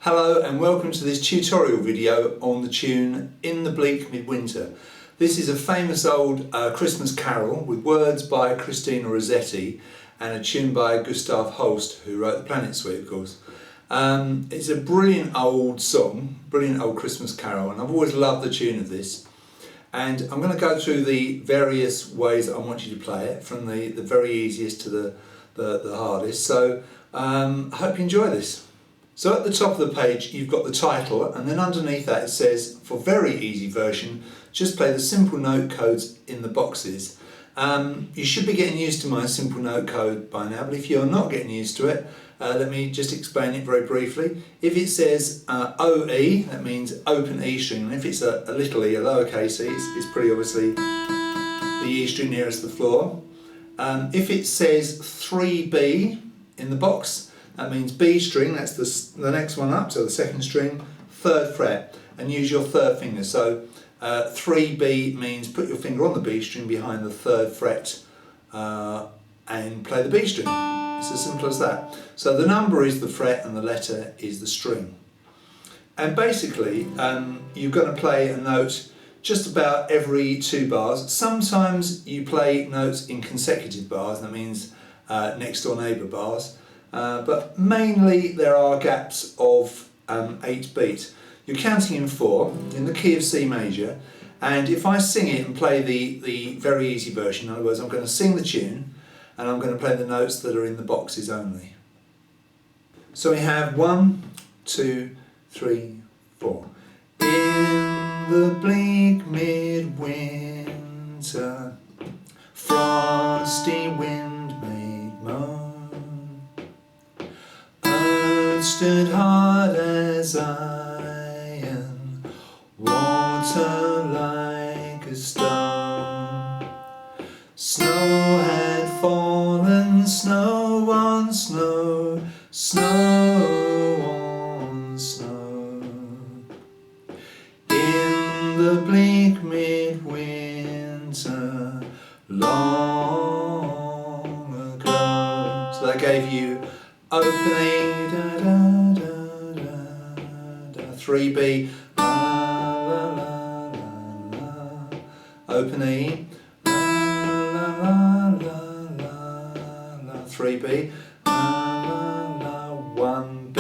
Hello and welcome to this tutorial video on the tune In the Bleak Midwinter. This is a famous old Christmas carol with words by Christina Rossetti and a tune by Gustav Holst, who wrote the Planet Suite, of course. It's a brilliant old song, brilliant old Christmas carol, and I've always loved the tune of this. And I'm going to go through the various ways that I want you to play it, from the very easiest to the hardest. So I hope you enjoy this. So at the top of the page you've got the title, and then underneath that it says, for very easy version, just play the simple note codes in the boxes. You should be getting used to my simple note code by now, but if you're not getting used to it, let me just explain it very briefly. If it says OE, that means open E string, and if it's a little e, a lowercase e, it's pretty obviously the E string nearest the floor. If it says 3B in the box, that means B string, that's the next one up, so the second string, third fret, and use your third finger. So 3B means put your finger on the B string behind the third fret and play the B string. It's as simple as that. So the number is the fret and the letter is the string. And basically you're going to play a note just about every 2 bars. Sometimes you play notes in consecutive bars, that means next door neighbour bars. But mainly there are gaps of 8 beat. You're counting in 4 in the key of C major, and if I sing it and play the very easy version, in other words I'm going to sing the tune and I'm going to play the notes that are in the boxes only. So we have 1, 2, 3, 4. In the bleak midwinter, frosty wind made moan, stood hard as iron, water like a stone. Snow had fallen, snow on snow, snow on snow. In the bleak midwinter, long ago. So that gave you opening, da da da da da, 3B, la la la la la, open E, la la la la la la, 3B, la la la, 1B,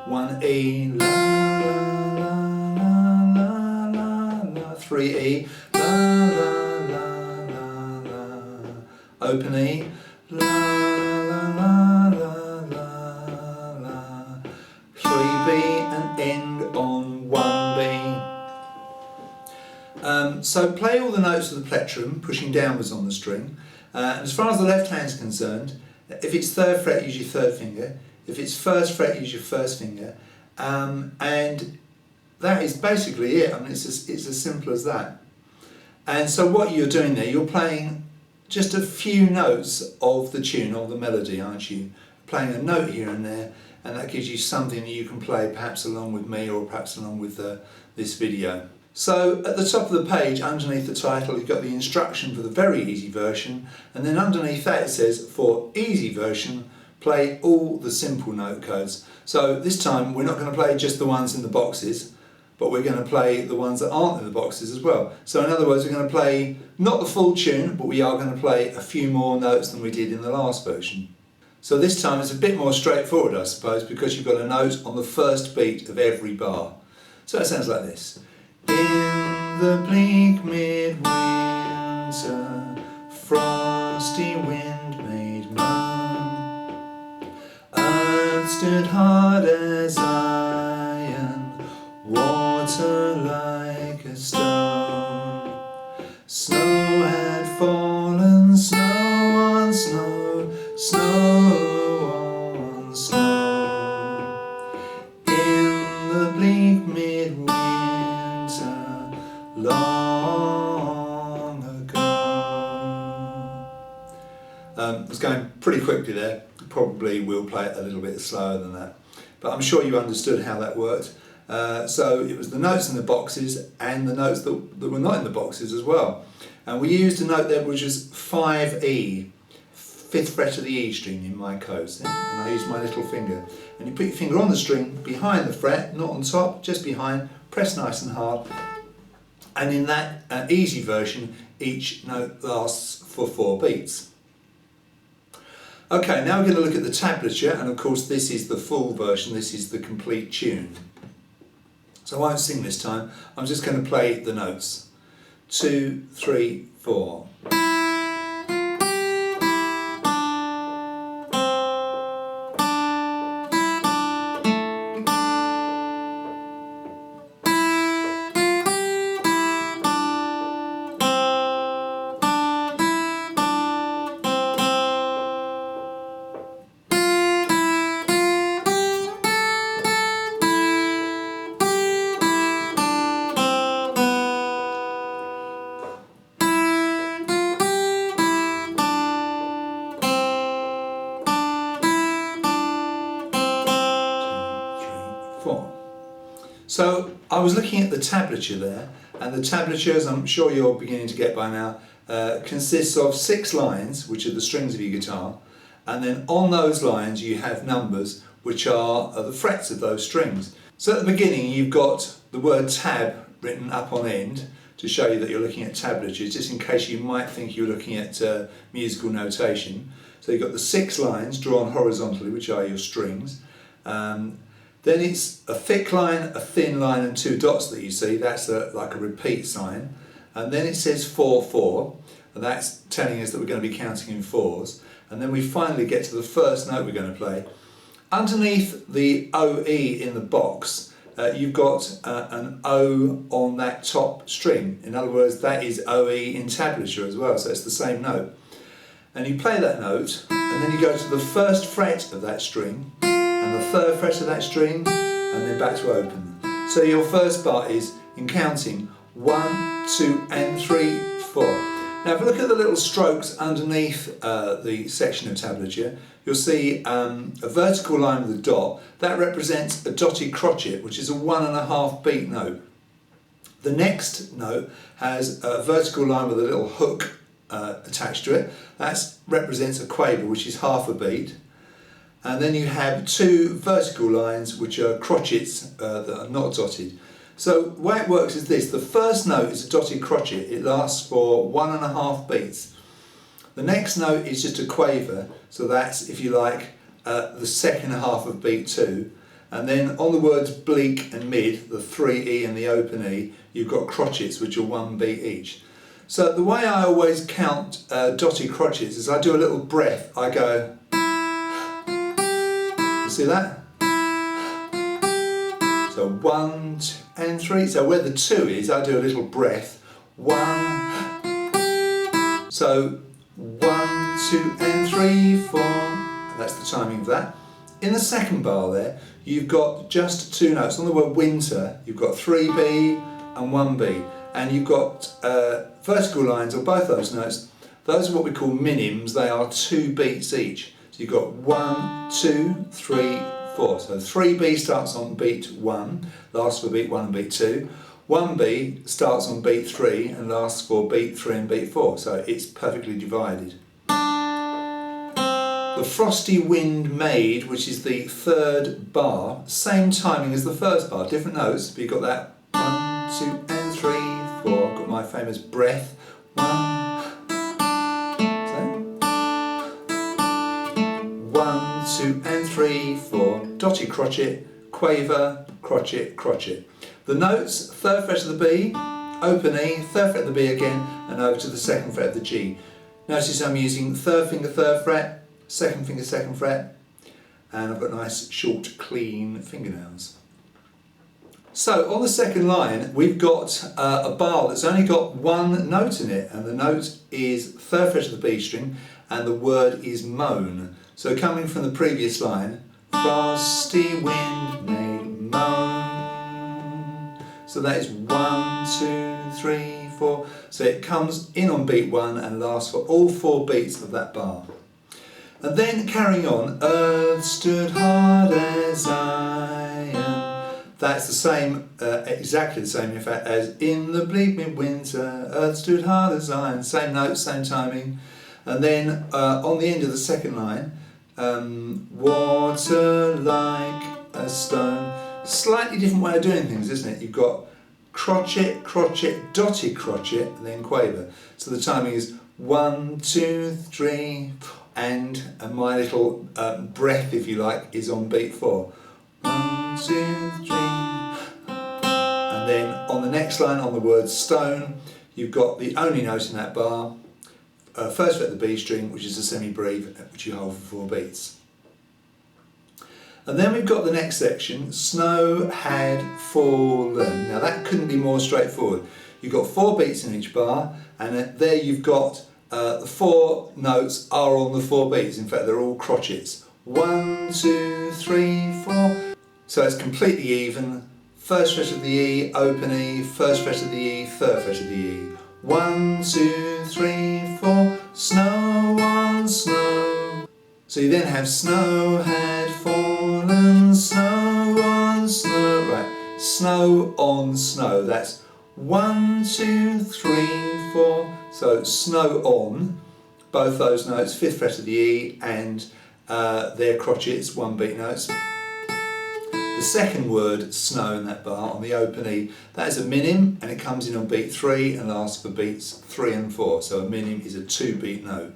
1E, la la la la la la, 3E, la la la la la, open E, la la la. 3B and end on 1B. So play all the notes of the plectrum, pushing downwards on the string. And as far as the left hand is concerned, if it's 3rd fret, use your 3rd finger. If it's 1st fret, use your 1st finger. And that is basically it. I mean, it's as simple as that. And so what you're doing there, you're playing just a few notes of the tune, of the melody, aren't you? Playing a note here and there, and that gives you something that you can play perhaps along with me or perhaps along with this video. So at the top of the page, underneath the title, you've got the instruction for the very easy version, and then underneath that it says, for easy version, play all the simple note codes. So this time we're not going to play just the ones in the boxes, but we're going to play the ones that aren't in the boxes as well. So in other words, we're going to play not the full tune, but we are going to play a few more notes than we did in the last version. So this time it's a bit more straightforward, I suppose, because you've got a note on the first beat of every bar. So it sounds like this. In the bleak midwinter, frosty wind made moan, earth stood hard as iron, water like a stone. Snow had fallen, snow on snow, snow on snow. In the bleak midwinter, long ago. I was going pretty quickly there. Probably will play it a little bit slower than that, but I'm sure you understood how that worked. So it was the notes in the boxes and the notes that were not in the boxes as well. And we used a note there which is 5E. 5th fret of the E string in my codes, and I use my little finger. And you put your finger on the string behind the fret, not on top, just behind, press nice and hard. And in that easy version, each note lasts for 4 beats. Okay, now we're going to look at the tablature, and of course this is the full version, this is the complete tune. So I won't sing this time, I'm just going to play the notes. 2, 3, 4. So I was looking at the tablature there, and the tablature, as I'm sure you're beginning to get by now, consists of 6 lines, which are the strings of your guitar, and then on those lines you have numbers, which are the frets of those strings. So at the beginning you've got the word tab written up on end to show you that you're looking at tablature, just in case you might think you're looking at musical notation. So you've got the 6 lines drawn horizontally, which are your strings. Then it's a thick line, a thin line and 2 dots that you see, that's like a repeat sign. And then it says 4, 4, and that's telling us that we're going to be counting in 4s. And then we finally get to the first note we're going to play. Underneath the OE in the box, you've got an O on that top string. In other words, that is OE in tablature as well, so it's the same note. And you play that note, and then you go to the 1st fret of that string, and the 3rd fret of that string, and then back to open. So your first bar is in counting 1, 2 and 3, 4. Now if you look at the little strokes underneath the section of tablature, you'll see a vertical line with a dot. That represents a dotted crotchet, which is a 1.5 beat note. The next note has a vertical line with a little hook attached to it. That represents a quaver, which is half a beat. And then you have 2 vertical lines, which are crotchets that are not dotted. So the way it works is this: the first note is a dotted crotchet, it lasts for 1.5 beats. The next note is just a quaver, so that's, if you like, the second half of beat 2. And then on the words bleak and mid, the 3E and the open E, you've got crotchets which are 1 beat each. So the way I always count dotted crotchets is I do a little breath, I go, see that? So 1, 2 and 3. So where the 2 is, I do a little breath. 1. So 1, 2 and 3, 4. That's the timing of that. In the second bar there, you've got just 2 notes. On the word winter, you've got 3B and 1B. And you've got vertical lines on both those notes. Those are what we call minims. They are 2 beats each. So you've got 1, 2, 3, 4. So 3B starts on beat 1, lasts for beat 1 and beat 2. 1B starts on beat 3 and lasts for beat 3 and beat 4. So it's perfectly divided. The Frosty Wind Made, which is the 3rd bar, same timing as the 1st bar, different notes, but you've got that 1, 2 and 3, 4. I've got my famous breath. 1, 2 and 3, 4, dotted crotchet, quaver, crotchet, crotchet. The notes: 3rd fret of the B, open E, 3rd fret of the B again, and over to the 2nd fret of the G. Notice I'm using 3rd finger 3rd fret, 2nd finger 2nd fret, and I've got nice short clean fingernails. So on the second line we've got a bar that's only got 1 note in it, and the note is 3rd fret of the B string and the word is moan. So coming from the previous line, frosty wind made moan. So that is 1, 2, 3, 4. So it comes in on beat 1 and lasts for all 4 beats of that bar. And then carrying on, earth stood hard as iron. That's the same, exactly the same in fact as in the bleak midwinter, earth stood hard as iron. Same note, same timing. And then on the end of the second line, water like a stone. Slightly different way of doing things, isn't it? You've got crotchet, crotchet, dotted crotchet, and then quaver. So the timing is 1, 2, 3, and my little breath, if you like, is on beat 4. 1, 2, 3. And then on the next line, on the word stone, you've got the only note in that bar, first fret of the B string, which is a semi-breve, which you hold for 4 beats. And then we've got the next section, snow had fallen. Now that couldn't be more straightforward. You've got 4 beats in each bar, and there you've got the 4 notes are on the 4 beats. In fact, they're all crotchets. 1, 2, 3, 4. So it's completely even. First fret of the E, open E, first fret of the E, third fret of the E. 1, 2, 3, 4. Snow on snow. So you then have snow had fallen, snow on snow. Right, snow on snow. That's 1, 2, 3, 4. So snow on, both those notes, 5th fret of the E, and their crotchets, 1 beat notes. The second word, snow, in that bar on the open E, that is a minim, and it comes in on beat 3 and lasts for beats 3 and 4. So a minim is a 2 beat note.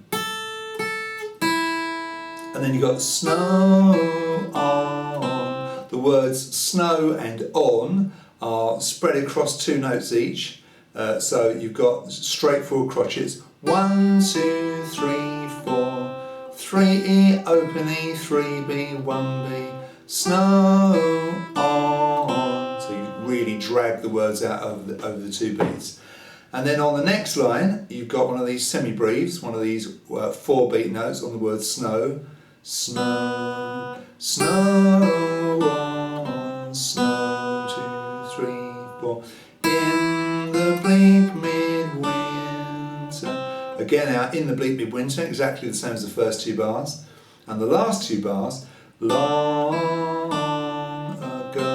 And then you've got snow on. The words snow and on are spread across 2 notes each. So you've got straightforward crotchets. 1, 2, 3, 4. 3E, open E, 3B, 1B. Snow on. So you really drag the words out over the 2 beats. And then on the next line, you've got one of these semi-breves, one of these 4 beat notes on the word snow. Snow, snow on, snow, 2, 3, 4. In the bleak midwinter. Again, out in the bleak midwinter, exactly the same as the first 2 bars. And the last 2 bars, long ago.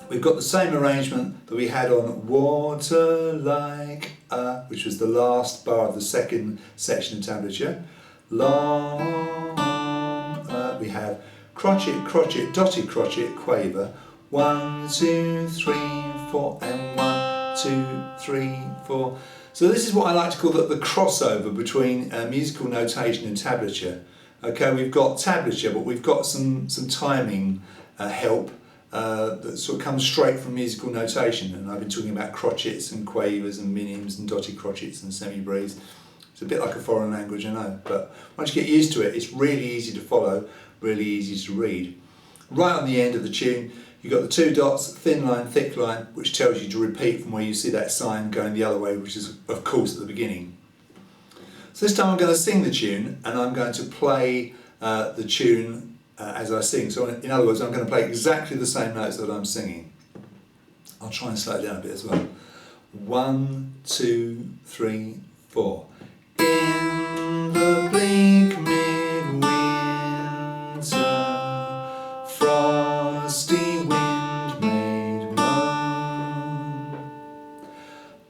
We've got the same arrangement that we had on water like a, which was the last bar of the second section of tablature. Long, we have crotchet, crotchet, dotted crotchet, quaver. 1, 2, 3, 4, and 1, 2, 3, 4. So this is what I like to call the crossover between musical notation and tablature. Okay, we've got tablature, but we've got some timing help that sort of comes straight from musical notation. And I've been talking about crotchets and quavers and minims and dotted crotchets and semi-breves. It's a bit like a foreign language, I know, but once you get used to it, it's really easy to follow, really easy to read. Right on the end of the tune, you've got the 2 dots, thin line, thick line, which tells you to repeat from where you see that sign going the other way, which is, of course, at the beginning. So this time I'm going to sing the tune, and I'm going to play the tune as I sing. So in other words, I'm going to play exactly the same notes that I'm singing. I'll try and slow it down a bit as well. 1, 2, 3, 4. In the bleak midwinter, frosty wind made moan.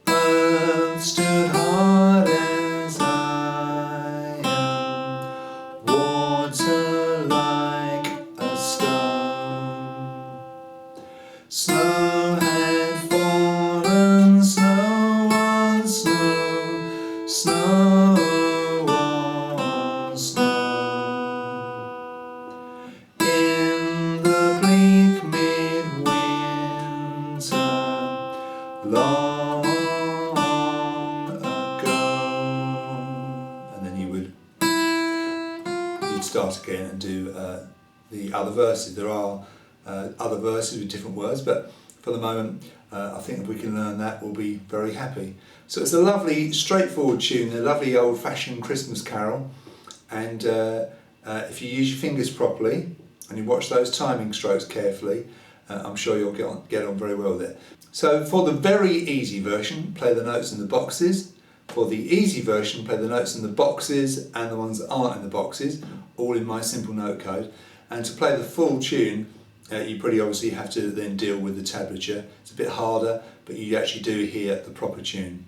Earth stood hard as iron, water like a stone. Snow had fallen, snow on snow, snow on snow. In the bleak midwinter, long ago. And then you'd start again and do the other verses. There are other verses with different words, but for the moment I think if we can learn that, we'll be very happy. So it's a lovely straightforward tune, a lovely old-fashioned Christmas carol, and if you use your fingers properly and you watch those timing strokes carefully, I'm sure you'll get on very well with it. So for the very easy version, play the notes in the boxes. For the easy version, play the notes in the boxes and the ones that aren't in the boxes, all in my simple note code. And to play the full tune, you pretty obviously have to then deal with the tablature. It's a bit harder, but you actually do hear the proper tune.